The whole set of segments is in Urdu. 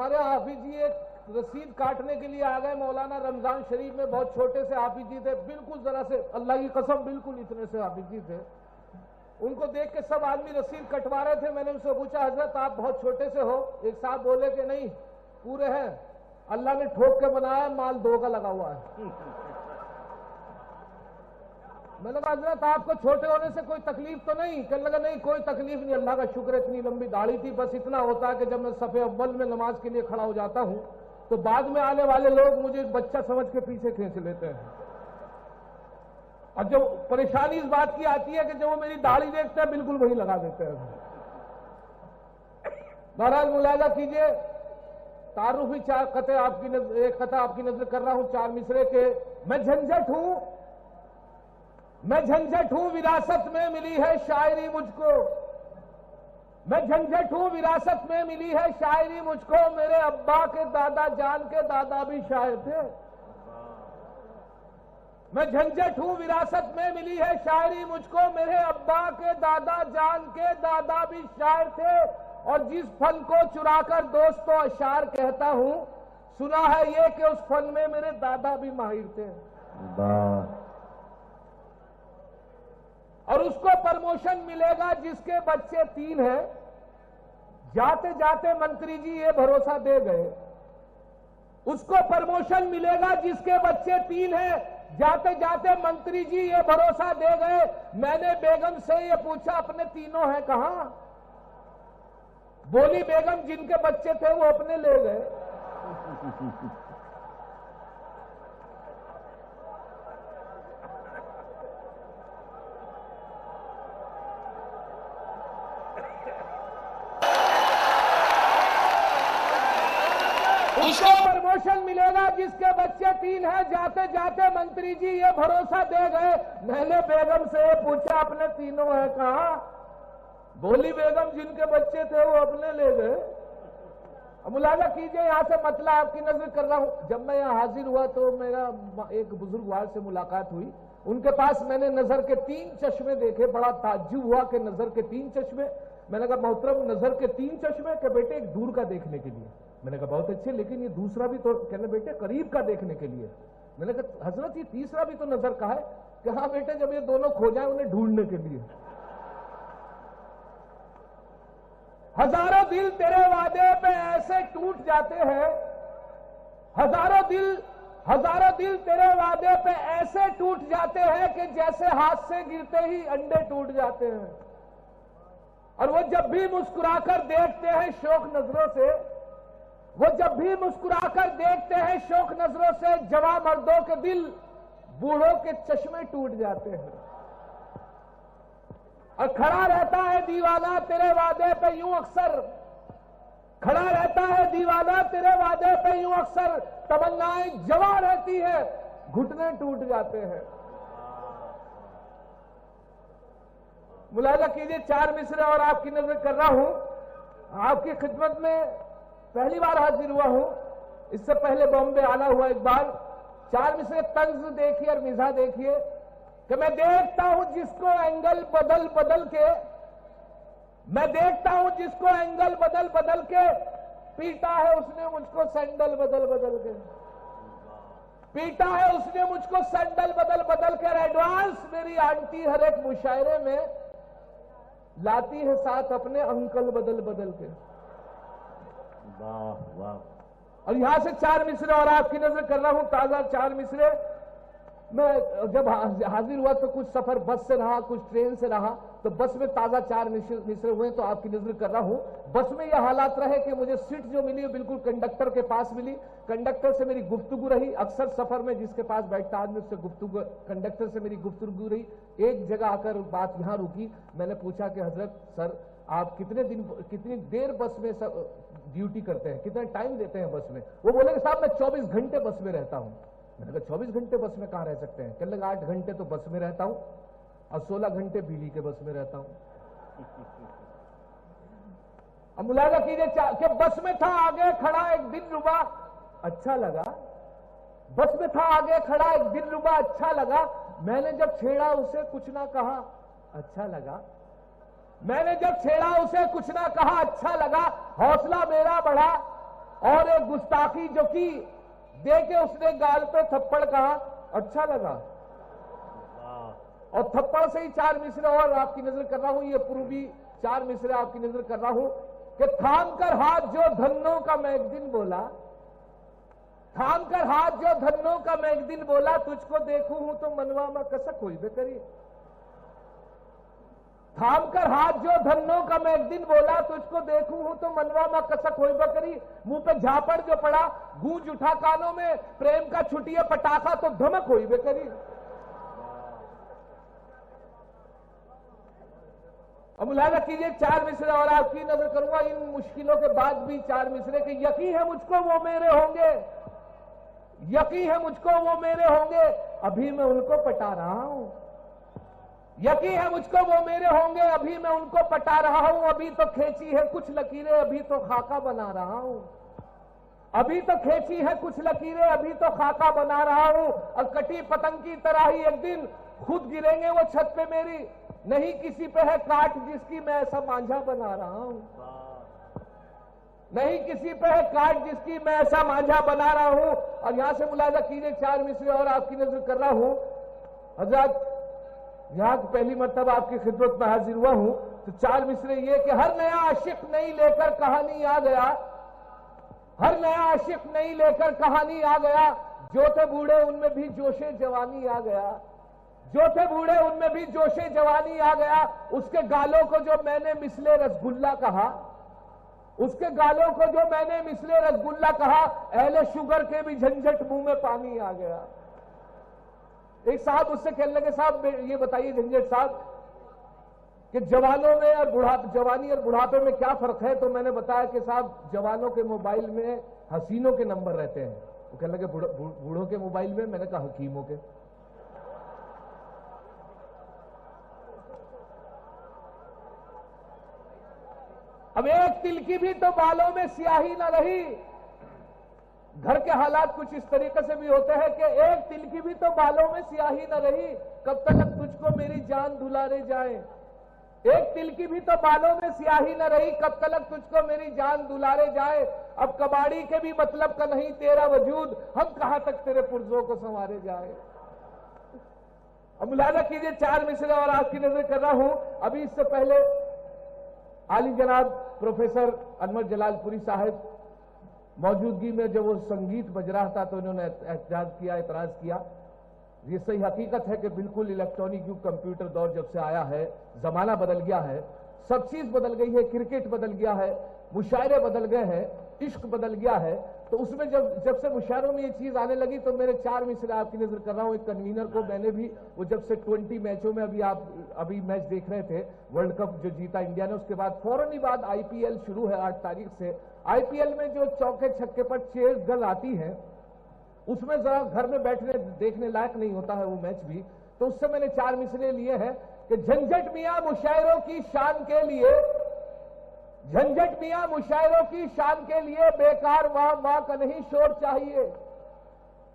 ہمارے حافظ جی ایک رسید کاٹنے کے لیے آ گئے مولانا رمضان شریف میں، بہت چھوٹے سے حافظ جی تھے، بالکل ذرا سے، اللہ کی قسم بالکل اتنے سے حافظ جی تھے. ان کو دیکھ کے سب آدمی رسید کٹوا رہے تھے. میں نے ان سے پوچھا حضرت آپ بہت چھوٹے سے ہو؟ ایک صاحب بولے کہ نہیں پورے ہیں، اللہ نے ٹھوک کے بنایا، مال 2 کا لگا ہوا ہے. میں نے کہا حضرت آپ کو چھوٹے ہونے سے کوئی تکلیف تو نہیں؟ کہنے لگا نہیں کوئی تکلیف نہیں، اللہ کا شکر اتنی لمبی داڑھی تھی، بس اتنا ہوتا ہے کہ جب میں صف اول میں نماز کے لیے کھڑا ہو جاتا ہوں تو بعد میں آنے والے لوگ مجھے بچہ سمجھ کے پیچھے کھینچ لیتے ہیں. اور جو پریشانی اس بات کی آتی ہے کہ جب وہ میری داڑھی دیکھتے ہیں بالکل وہی لگا دیتے ہیں. بہرحال ملاحظہ کیجئے، تعارفی 4 قطعے آپ کی نظر، ایک قطعہ آپ کی نظر کر رہا ہوں 4 مصرے کے. میں جھنجھٹ ہوں، میں جھنجھٹ ہوں وراثت میں ملی ہے شاعری مجھ کو، میں جھنجھٹ ہوں وراثت میں ملی ہے شاعری مجھ کو، میرے ابا کے دادا جان کے دادا بھی شاعر تھے. میں جھنجھٹ ہوں وراثت میں ملی ہے شاعری مجھ کو، میرے ابا کے دادا جان کے دادا بھی شاعر تھے. اور جس فن کو چرا کر دوستوں اشعار کہتا ہوں، سنا ہے یہ کہ اس فن میں میرے دادا بھی ماہر تھے. اور اس کو پرموشن ملے گا جس کے بچے 3 ہیں. جاتے جاتے منتری جی یہ بھروسہ دے گئے. اس کو پرموشن ملے گا جس کے بچے 3 ہیں. جاتے جاتے منتری جی یہ بھروسہ دے گئے. میں نے بیگم سے یہ پوچھا اپنے تینوں ہیں کہاں؟ بولی بیگم جن کے بچے تھے وہ اپنے لے گئے. اس کو پرموشن ملے گا جس کے بچے 3 ہیں. جاتے جاتے منتری جی یہ بھروسہ دے گئے. میں نے بیگم سے یہ پوچھا اپنے تینوں ہیں کہاں؟ بولی بیگم جن کے بچے تھے وہ اپنے لے گئے. اب ملاحظہ کیجئے یہاں سے مطلب آپ کی نظر کر رہا ہوں. جب میں یہاں حاضر ہوا تو میرا ایک بزرگوار سے ملاقات ہوئی. ان کے پاس میں نے نظر کے 3 چشمے دیکھے. بڑا تعجب ہوا کہ نظر کے 3 چشمے. میں نے کہا محترم نظر کے 3 چشمے کہ بیٹے ایک دور کا دیکھنے کے لیے. میں نے کہا بہت اچھے، لیکن یہ دوسرا بھی تو، کہنے بیٹے قریب کا دیکھنے کے لیے. میں نے کہا حضرت یہ تیسرا بھی تو نظر کا ہے. کہ ہاں بیٹے جب یہ دونوں کھو جائیں انہیں ڈھونڈنے کے لیے. ہزاروں دل تیرے وعدے پہ ایسے ٹوٹ جاتے ہیں، ہزاروں دل تیرے وعدے پہ ایسے ٹوٹ جاتے ہیں کہ جیسے ہاتھ سے گرتے ہی انڈے ٹوٹ جاتے ہیں. اور وہ جب بھی مسکرا کر دیکھتے ہیں شوق نظروں سے، وہ جب بھی مسکرا کر دیکھتے ہیں شوق نظروں سے، جوان مردوں کے دل بوڑھوں کے چشمے ٹوٹ جاتے ہیں. اور کھڑا رہتا ہے دیوانہ تیرے وعدے پہ یوں اکثر، کھڑا رہتا ہے دیوانہ تیرے وعدے پہ یوں اکثر، تمنائیں جواں رہتی ہے گھٹنے ٹوٹ جاتے ہیں. ملاحظہ کیجئے 4 مصرے اور آپ کی نظر کر رہا ہوں. آپ کی خدمت میں پہلی بار حاضر ہوا ہوں. اس سے پہلے بامبے آنا ہوا ایک بار. 4 مصرے طنز دیکھیے اور مزاح دیکھیے کہ میں دیکھتا ہوں جس کو اینگل بدل بدل کے، میں دیکھتا ہوں جس کو اینگل بدل بدل کے پیٹا ہے اس نے مجھ کو سینڈل بدل بدل کے، پیٹا ہے اس نے مجھ کو سینڈل بدل بدل کے. ایڈوانس میری آنٹی ہر ایک مشاعرے میں لاتی ہے ساتھ اپنے انکل بدل بدل کے. واہ واہ. اور یہاں سے 4 مصرے اور آپ کی نظر کر رہا ہوں، تازہ 4 مصرے. میں جب حاضر ہوا تو کچھ سفر بس سے رہا، کچھ ٹرین سے رہا، تو بس میں تازہ 4 مصرے ہوئے تو آپ کی نظر کر رہا ہوں. بس میں یہ حالات رہے کہ مجھے سیٹ جو ملی بالکل کنڈکٹر کے پاس ملی. کنڈکٹر سے میری گفتگو رہی. اکثر سفر میں جس کے پاس بیٹھتا آدمی اس سے گفتگو، کنڈکٹر سے میری گفتگو رہی. ایک جگہ آ کر بات یہاں رکی. میں نے پوچھا کہ حضرت سر آپ کتنی دیر بس میں ڈیوٹی کرتے ہیں، کتنا ٹائم دیتے ہیں بس میں؟ وہ بولے کہ صاحب میں 24 گھنٹے بس میں رہتا ہوں. میں نے کہا 24 گھنٹے بس میں کہاں رہ سکتے ہیں؟ کہنے لگا 8 گھنٹے تو بس میں رہتا ہوں اور 16 گھنٹے بیوی کے بس میں رہتا ہوں. اب ملاحظہ کیجیے کہ بس میں تھا آگے کھڑا ایک دن ربا اچھا لگا، بس میں تھا آگے کھڑا ایک دن ربا اچھا لگا. میں نے جب چھیڑا اسے کچھ نہ کہا اچھا لگا، میں نے جب چھیڑا اسے کچھ نہ کہا اچھا لگا. حوصلہ میرا بڑھا اور ایک گستاخی جو کی دے کے اس نے گال پہ تھپڑ کہا اچھا لگا، اور تھپڑ سے ہی 4 مصرے اور آپ کی نظر کر رہا ہوں، یہ پروبی 4 مصرے آپ کی نظر کر رہا ہوں کہ تھام کر ہاتھ جو دھنوں کا میں ایک دن بولا، تھام کر ہاتھ جو دھنوں کا میں ایک دن بولا، تجھ کو دیکھوں ہوں تو منوا میں کسک ہوئی بے کری۔ تھام کر ہاتھ جو دھنوں کا میں ایک دن بولا، تجھ کو دیکھوں ہوں تو منوا میں کسک ہوئی بے کری۔ منہ پہ جھاپڑ جو پڑا، گونج اٹھا کانوں میں، پریم کا چھٹیے پٹاخا تو دھمک ہوئی بے کری۔ اب ملاحظہ کیجئے 4 مصرے اور آپ کی نظر کروں گا، ان مشکلوں کے بعد بھی 4 مصرے کہ یقین ہے مجھ کو وہ میرے ہوں گے، یقین ہے مجھ کو وہ میرے ہوں گے، ابھی میں ان کو پٹا رہا ہوں، یقین ہے مجھ کو وہ میرے ہوں گے، ابھی میں ان کو پٹا رہا ہوں، ابھی تو کھینچی ہے کچھ لکیریں، ابھی تو خاکہ بنا رہا ہوں، ابھی تو کھینچی ہے کچھ لکیریں، ابھی تو خاکہ بنا رہا ہوں، اور کٹی پتنگ کی طرح ہی ایک دن خود گریں گے وہ چھت پہ میری، نہیں کسی پہ ہے کاٹ جس کی میں ایسا مانجھا بنا رہا ہوں، نہیں کسی پہ ہے کاٹ جس کی میں ایسا مانجھا بنا رہا ہوں۔ اور یہاں سے ملاحظہ کیجئے 4 مصرے اور آپ کی نظر کر رہا ہوں۔ حضرات یہاں پہلی مرتبہ آپ کی خدمت میں حاضر ہوا ہوں، تو 4 مصرے یہ کہ ہر نیا عاشق نئی لے کر کہانی آ گیا، ہر نیا عاشق نئی لے کر کہانی آ گیا، جو تھے بوڑھے ان میں بھی جوش جوانی آ گیا، جو تھے بوڑھے ان میں بھی جوش جوانی آ گیا، اس کے گالوں کو جو میں نے مثل رسگلہ کہا، اس کے گالوں کو جو میں نے مثل رسگلہ کہا، اہل شوگر کے بھی جھنجھٹ منہ میں پانی آ گیا۔ ایک صاحب اس سے کہنے لگے صاحب یہ بتائیے جھنجھٹ صاحب کہ جوانوں میں اور جوانی اور بڑھاپے میں کیا فرق ہے؟ تو میں نے بتایا کہ صاحب جوانوں کے موبائل میں حسینوں کے نمبر رہتے ہیں، وہ کہنے لگے بوڑھوں کے موبائل میں نے کہا حکیموں کے۔ اب ایک تل کی بھی تو بالوں میں سیاہی نہ رہی، گھر کے حالات کچھ اس طریقے سے بھی ہوتے ہیں کہ ایک تل کی بھی تو بالوں میں سیاہی نہ رہی، کب تک تجھ کو میری جان دلارے جائے، ایک تل کی بھی تو بالوں میں سیاہی نہ رہی، کب تک تجھ کو میری جان دلارے جائے، اب کباڑی کے بھی مطلب کا نہیں تیرا وجود، ہم کہاں تک تیرے پرزوں کو سنوارے جائے۔ اب ملاحظہ کیجئے 4 مصرے اور آپ کی نظر کر رہا ہوں۔ ابھی اس سے پہلے عالی جناب پروفیسر انور جلال پوری صاحب موجودگی میں جب وہ سنگیت بج رہا تھا تو انہوں نے اعتراض کیا۔ یہ صحیح حقیقت ہے کہ بالکل الیکٹرانک کمپیوٹر دور جب سے آیا ہے، زمانہ بدل گیا ہے، سب چیز بدل گئی ہے، کرکٹ بدل گیا ہے، مشاعرے بدل گئے ہیں، عشق بدل گیا ہے، تو اس میں جب سے مشاعروں میں یہ چیز آنے لگی تو میرے 4 مصرے آپ کی نظر کر رہا ہوں۔ ایک کنوینر کو میں نے بھی، وہ جب سے 20 میچوں میں ابھی میچ دیکھ رہے تھے، ورلڈ کپ جو جیتا انڈیا نے، اس کے بعد فوراً ہی بعد آئی پی ایل شروع ہے 8 تاریخ سے۔ آئی پی ایل میں جو چوکے چھکے پر چیز گل آتی ہیں، اس میں ذرا گھر میں بیٹھنے دیکھنے لائق نہیں ہوتا ہے وہ میچ بھی، تو اس سے میں نے 4 مصرے لیے ہیں کہ جھنجھٹ میاں مشاعروں کی شان کے لیے، جھنجھٹ میاں مشاعروں کی شان کے لیے بیکار واہ واہ کا نہیں شور چاہیے،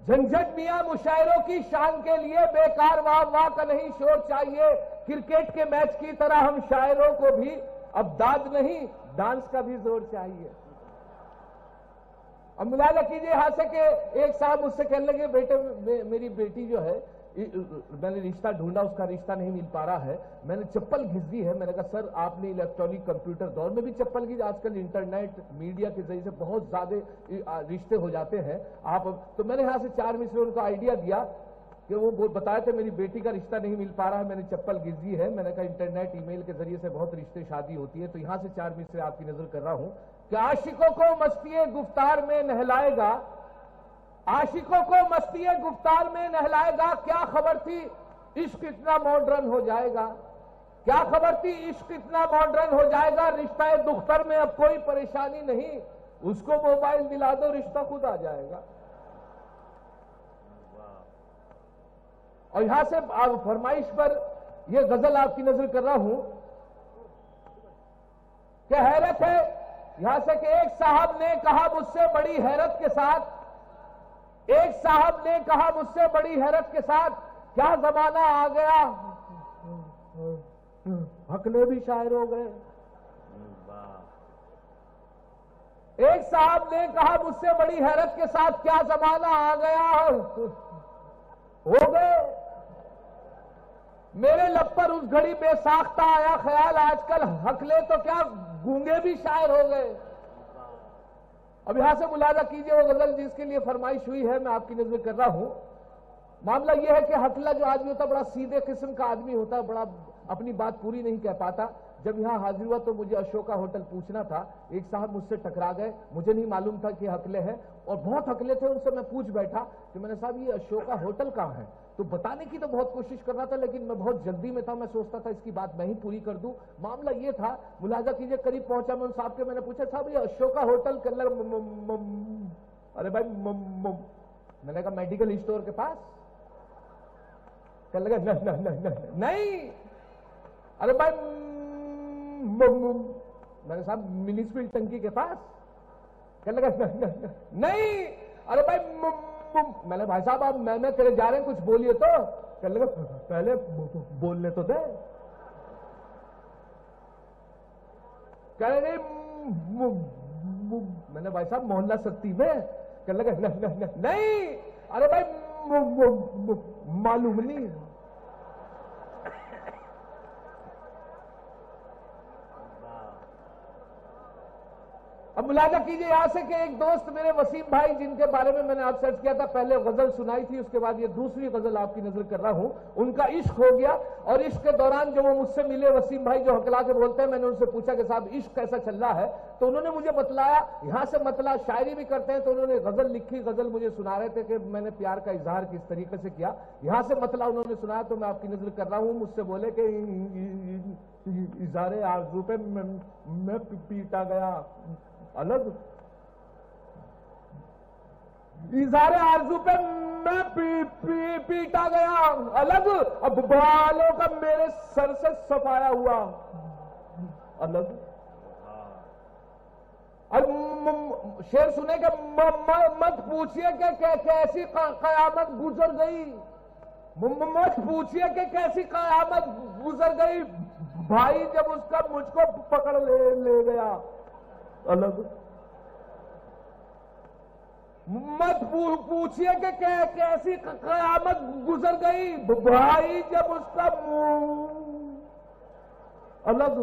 جھنجھٹ میاں مشاعروں کی شان کے لیے بیکار واہ واہ کا نہیں شور چاہیے، کرکٹ کے میچ کی طرح ہم شاعروں کو بھی اب داد نہیں ڈانس کا بھی زور چاہیے۔ اب ملاحظہ کیجئے یہاں سے کہ ایک صاحب مجھ سے کہنے لگے بیٹے میری بیٹی جو ہے، میں نے رشتہ ڈھونڈا، اس کا رشتہ نہیں مل پا رہا ہے، میں نے چپل گھس دی ہے۔ میں نے کہا سر آپ نے الیکٹرانک کمپیوٹر دور میں بھی چپل گھس، آج کل انٹرنیٹ میڈیا کے ذریعے سے بہت زیادہ رشتے ہو جاتے ہیں آپ، تو میں نے یہاں سے 4 مصرے ان کو آئیڈیا دیا کہ وہ بتایا تھے میری بیٹی کا رشتہ نہیں مل پا رہا ہے، میں نے چپل گھس دی ہے۔ میں نے کہا انٹرنیٹ ای میل کے ذریعے سے بہت رشتے شادی ہوتی ہے، تو یہاں سے 4 مصرے آپ کی نظر کر رہا ہوں کہ عاشقوں کو مستی گفتار میں نہلائے گا، عاشقوں کو مستی گفتار میں نہلائے گا، کیا خبر تھی عشق اتنا ماڈرن ہو جائے گا، کیا خبر تھی عشق اتنا ماڈرن ہو جائے گا، رشتہ دختر میں اب کوئی پریشانی نہیں، اس کو موبائل دلا دو رشتہ خود آ جائے گا۔ اور یہاں سے فرمائش پر یہ غزل آپ کی نظر کر رہا ہوں کہ حیرت ہے یہاں سے کہ ایک صاحب نے کہا مجھ سے بڑی حیرت کے ساتھ، ایک صاحب نے کہا مجھ سے بڑی حیرت کے ساتھ، کیا زمانہ آ گیا، حق نے بھی شاعر ہو گئے، ایک صاحب نے کہا مجھ سے بڑی حیرت کے ساتھ، کیا زمانہ آ گیا ہو گئے میرے لب پر اس گھڑی بے ساختہ آیا خیال، آج کل ہکلے تو کیا گونگے بھی شاعر ہو گئے۔ اب یہاں سے ملاحظہ کیجئے وہ غزل جس کے لیے فرمائش ہوئی ہے، میں آپ کی نظر کر رہا ہوں۔ معاملہ یہ ہے کہ ہکلا جو آدمی ہوتا ہے بڑا سیدھے قسم کا آدمی ہوتا ہے، بڑا اپنی بات پوری نہیں کہہ پاتا۔ جب یہاں حاضر ہوا تو مجھے اشوکا ہوٹل پوچھنا تھا، ایک صاحب مجھ سے ٹکرا گئے، مجھے نہیں معلوم تھا کہ ہکلے ہیں، اور بہت ہکلے تھے، ان سے میں پوچھ بیٹھا کہ میں نے صاحب یہ اشوکا ہوٹل کہاں ہے؟ تو بتانے کی تو بہت کوشش کر رہا تھا، لیکن میں بہت جلدی میں تھا، میں سوچتا تھا اس کی بات میں ہی پوری کر دوں۔ معاملہ یہ تھا، ملاحظہ کیجئے، قریب پہنچا میں ان صاحب کے، میں نے پوچھا صاحب یہ اشوکا ہوٹل کے اندر ارے بھائی میں نے کہا میڈیکل اسٹور کے پاس؟ کہنے لگا نہیں، ارے بھائی میں نے صاحب میونسپل ٹنکی کے پاس؟ کہنے لگا نہیں، ارے بھائی میں نے بھائی صاحب آپ میں تیرے جا رہے ہیں کچھ بولیے تو؟ کہنے لگا پہلے بولنے تو دے۔ کہنے نہیں، میں نے بھائی صاحب محلہ سکتی میں؟ کہنے لگا نہیں، ارے بھائی معلوم نہیں۔ اب ملاحظہ کیجئے یہاں سے کہ ایک دوست میرے وسیم بھائی، جن کے بارے میں نے آپ سرچ کیا تھا، پہلے غزل سنائی تھی، اس کے بعد یہ دوسری غزل آپ کی نظر کر رہا ہوں، ان کا عشق ہو گیا، اور عشق کے دوران جو وہ مجھ سے ملے وسیم بھائی جو ہکلا کے بولتے ہیں، میں نے ان سے پوچھا کہ صاحب عشق کیسا چل رہا ہے؟ تو انہوں نے مجھے بتلایا، یہاں سے مطلع شاعری بھی کرتے ہیں، تو انہوں نے غزل لکھی، غزل مجھے سنا رہے تھے کہ میں نے پیار کا اظہار کس طریقے سے کیا، یہاں سے مطلع انہوں نے سنایا تو میں آپ کی نظر کر رہا ہوں۔ مجھ سے بولے کہ اظہار آرزو پہ میں پیٹا گیا الگ، اظہار آرزو پہ میں پیٹا گیا الگ، اب بالوں کا میرے سر سے صفایا ہوا الگ۔ اور شعر سنے کہ مت پوچھئے کہ کیسی قیامت گزر گئی، مت پوچھئے کہ کیسی قیامت گزر گئی، بھائی جب اس کا مجھ کو پکڑ لے گیا الگ۔ مت پوچھئے کہ کیسی قیامت گزر گئی، بھائی جب اس کا منہ الگ۔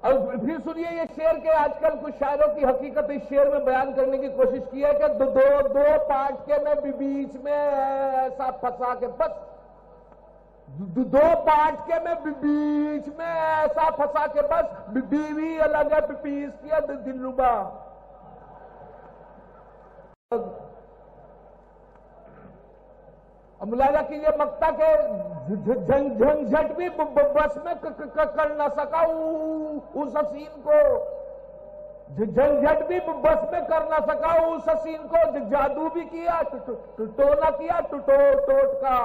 اور پھر سنیے یہ شعر کے آج کل کچھ شاعروں کی حقیقت اس شعر میں بیان کرنے کی کوشش کی ہے کہ دو پارٹ کے میں بیچ میں ایسا پھنسا کے بس، دو پارٹ کے میں بیچ میں ایسا پھنسا کے بس، بیوی الگ ہے پیس کیا دلربا۔ اب ملاحظہ کیجئے مقطع کے جھنجھٹ بھی بس میں کر نہ سکا اس حسین کو، جھنجھٹ بھی بس میں کر نہ سکا اس حسین کو، جادو بھی کیا ٹونا کیا ٹوٹ کا۔